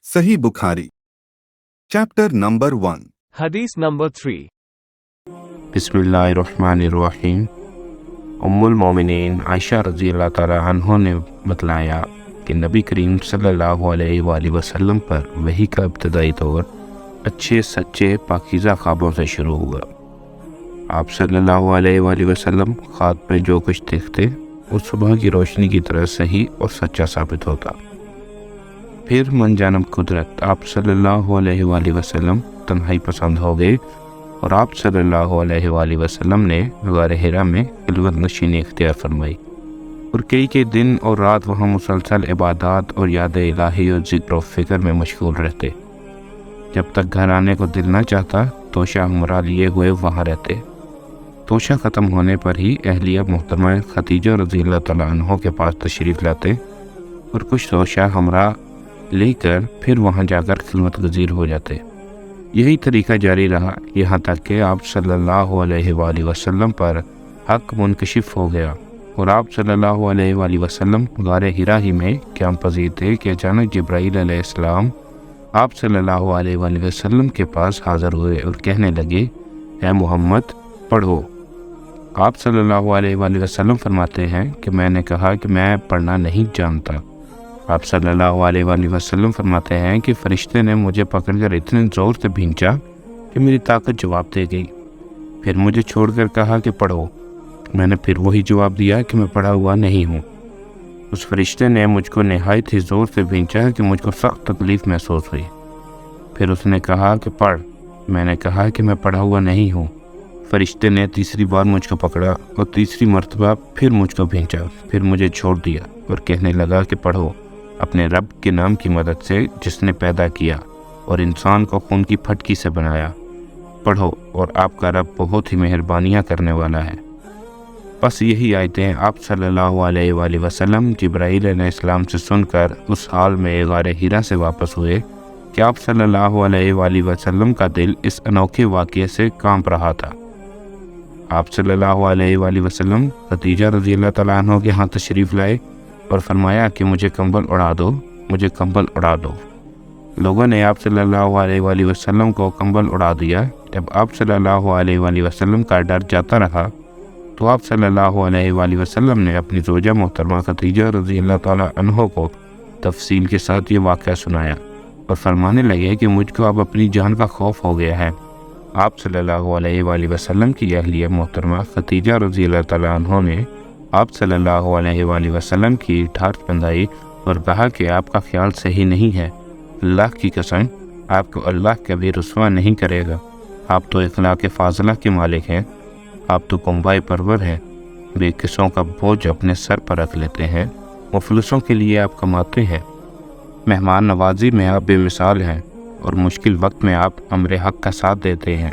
Sahih Bukhari. Chapter number 1. Hadith number 3. बिस्मिल्लाहिर्रहमानिर्रहीम। उम्मुल मोमिनीन आयशा रज़ियल्लाहु ताला अन्हा ने बतलाया कि नबी करीम सल्लल्लाहु अलैहि वसल्लम पर वही का इब्तदाई दौर अच्छे सच्चे पाकीज़ा ख्वाबों से शुरू हुआ। आप सल्लल्लाहु अलैहि वसल्लम ख्वाब में जो कुछ देखते वो सुबह की रोशनी की तरह सही और सच्चा साबित होता। फिर मनजानब कुदरत आप सल्लल्लाहु अलैहि वसल्लम तन्हाई पसंद हो गए और आप सल्लल्लाहु अलैहि वसल्लम ने गार हिरा में खिलवत नशीनी इख्तियार फरमाई और कई दिन और रात वहाँ मुसलसल इबादत और याद इलाही और ज़िक्र और फ़िक्र में मशगूल रहते। जब तक घर आने को दिल न चाहता तोशा हमरा लिए हुए वहाँ रहते। तोशा ख़त्म होने पर ही अहलिया मोहतरमा खदीजा रज़ियल्लाहु ताला अन्हा के पास तशरीफ़ लाते और कुछ तोशा हमरा लेकर फिर वहाँ जाकर खिदमत गज़ीर हो जाते। यही तरीका जारी रहा यहाँ तक कि आप सल्लल्लाहु अलैहि वसल्लम पर हक़ मुनकशिफ हो गया और आप सल्लल्लाहु अलैहि वसल्लम गार हिरा ही में क़याम पज़ीर थे कि अचानक जिब्राईल अलैहिस्सलाम आप सल्लल्लाहु अलैहि वसल्लम के पास हाज़िर हुए और कहने लगे, ऐ मोहम्मद पढ़ो। आप सल्लल्लाहु अलैहि वसल्लम फरमाते हैं कि मैंने कहा कि मैं पढ़ना नहीं जानता। आप सल्लल्लाहु अलैहि वसल्लम फरमाते हैं कि फ़रिश्ते ने मुझे पकड़कर इतने ज़ोर से भींचा कि मेरी ताकत जवाब दे गई। फिर मुझे छोड़कर कहा कि पढ़ो। मैंने फिर वही जवाब दिया कि मैं पढ़ा हुआ नहीं हूँ। उस फ़रिश्ते ने मुझको नहायत ही ज़ोर से भींचा कि मुझको सख्त तकलीफ़ महसूस हुई। फिर उसने कहा कि पढ़। मैंने कहा कि मैं पढ़ा हुआ नहीं हूँ। फ़रिश्ते ने तीसरी बार मुझको पकड़ा और तीसरी मरतबा फिर मुझको भींचा। फिर मुझे छोड़ दिया और कहने लगा कि पढ़ो अपने रब के नाम की मदद से जिसने पैदा किया और इंसान को खून की फटकी से बनाया। पढ़ो और आपका रब बहुत ही मेहरबानियाँ करने वाला है। बस यही आयतें आप सल्लल्लाहु अलैहि वसल्लम जिब्राईल अलैहिस्सलाम से सुनकर उस हाल में गार हिरा से वापस हुए कि आप सल्लल्लाहु अलैहि वसल्लम का दिल इस अनोखे वाक़ये से कांप रहा था। आप सल्लल्लाहु अलैहि वसल्लम खदीजा रज़ियल्लाहु ताला अन्हा के यहाँ तशरीफ़ लाए और फरमाया कि मुझे कंबल उड़ा दो, मुझे कंबल उड़ा दो। लोगों ने आप सल्लल्लाहु अलैहि वसल्लम को कंबल उड़ा दिया। जब आप सल्लल्लाहु अलैहि वसल्लम का डर जाता रहा तो आप सल्लल्लाहु अलैहि वसल्लम ने अपनी ज़ौजा मोहतरमा खदीजा रज़ियल्लाहु ताला अन्हा को तफसील के साथ ये वाक़या सुनाया और फरमाने लगे कि मुझको अब अपनी जान का खौफ हो गया है। आप सल्लल्लाहु अलैहि वसल्लम की अहलिया मोहतरमा खदीजा रज़ियल्लाहु ताला अन्हा ने आप सल्लल्लाहु अलैहि वसल्लम की ठाठ बंधाई और कहा कि आपका ख्याल सही नहीं है। अल्लाह की कसम आपको अल्लाह कभी रुस्वा नहीं करेगा। आप तो इखलाक़ फ़ाज़िला के मालिक हैं। आप तो कुंबाई परवर हैं। बेकिसों का बोझ अपने सर पर रख लेते हैं। मुफलिसों के लिए आप कमाते हैं। मेहमान नवाजी में आप बेमिसाल हैं और मुश्किल वक्त में आप अम्र हक़ का साथ देते हैं।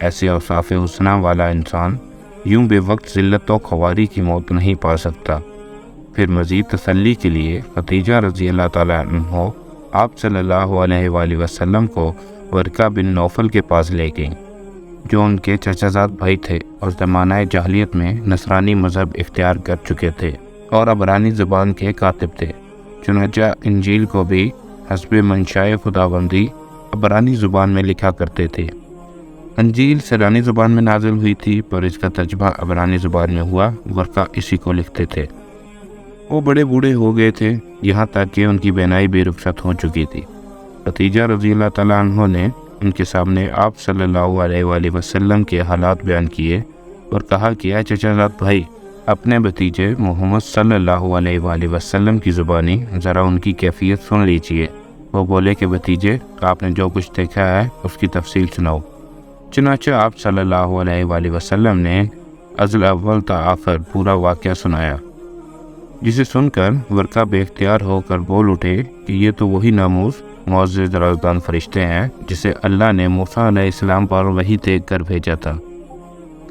ऐसे औसाफ़ हुस्ना वाला इंसान यूं बेवक्त ज़िल्लत और ख़वारी की मौत नहीं पा सकता। फिर मज़ीद तसल्ली के लिए खदीजा रज़ियल्लाहु ताला अन्हा आप सल्लल्लाहु अलैहि वसल्लम को वरका बिन नौफल के पास ले गईं, जो उनके चचाज़ाद भाई थे और ज़माना जाहलियत में नसरानी मज़हब इख्तियार कर चुके थे और अबरानी ज़ुबान के कातिब थे। चुनांचे इंजील को भी हस्ब मंशाए खुदाबंदी अबरानी ज़ुबान में लिखा करते थे। इंजील सरानी ज़ुबान में नाजिल हुई थी पर इसका तर्जुमा अबरानी ज़ुबान में हुआ। वरका इसी को लिखते थे। वो बड़े बूढ़े हो गए थे, यहाँ तक कि उनकी बेनाई बेरुखसत हो चुकी थी। खदीजा रज़ियल्लाहु ताला अन्हा ने उनके सामने आप सल्लल्लाहु अलैहि वसल्लम के हालात बयान किए और कहा कि ऐ चचाज़ाद भाई, अपने भतीजे मोहम्मद सल्लल्लाहु अलैहि वसल्लम की ज़ुबानी ज़रा उनकी कैफियत सुन लीजिए। वो बोले कि भतीजे, आपने जो कुछ देखा है उसकी तफसील सुनाओ। चुनांचे आप सल्लल्लाहु अलैहि वसल्लम ने अज़ल अव्वल ता आखिर पूरा वाक़या सुनाया, जिसे सुनकर वरका बेख्तियार होकर बोल उठे कि ये तो वही नामूस मुअज़्ज़ज़ राज़दान फ़रिश्ते हैं जिसे अल्लाह ने मूसा अलैहिस्सलाम पर वही देख कर भेजा था।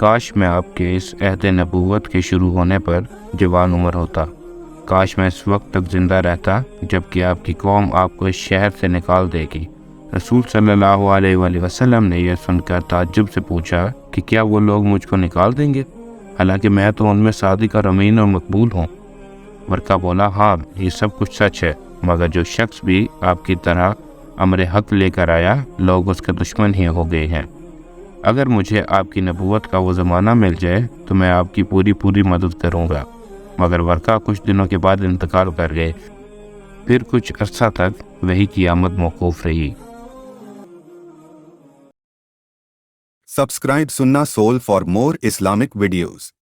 काश मैं आपके इस अहद नबूवत के शुरू होने पर जवान उम्र होता। काश मैं इस वक्त तक ज़िंदा रहता जबकि आपकी कौम आपको इस शहर से निकाल देगी। रसूल सल्लल्लाहु अलैहि वसल्लम ने यह सुनकर ताज्जुब से पूछा कि क्या वो लोग मुझको निकाल देंगे, हालांकि मैं तो उनमें सादिक और अमीन और मकबूल हूँ। वरका बोला, हाँ ये सब कुछ सच है, मगर जो शख्स भी आपकी तरह امر حق لے کر آیا، لوگ اس کے دشمن ہی ہو گئے ہیں۔ اگر مجھے آپ کی نبوت کا وہ زمانہ مل جائے تو میں آپ کی پوری مدد کروں گا۔ مگر ورقہ کچھ دنوں کے بعد انتقال کر گئے، پھر کچھ عرصہ تک وحی کی آمد موقوف رہی۔ Subscribe Sunnah Soul for more Islamic videos.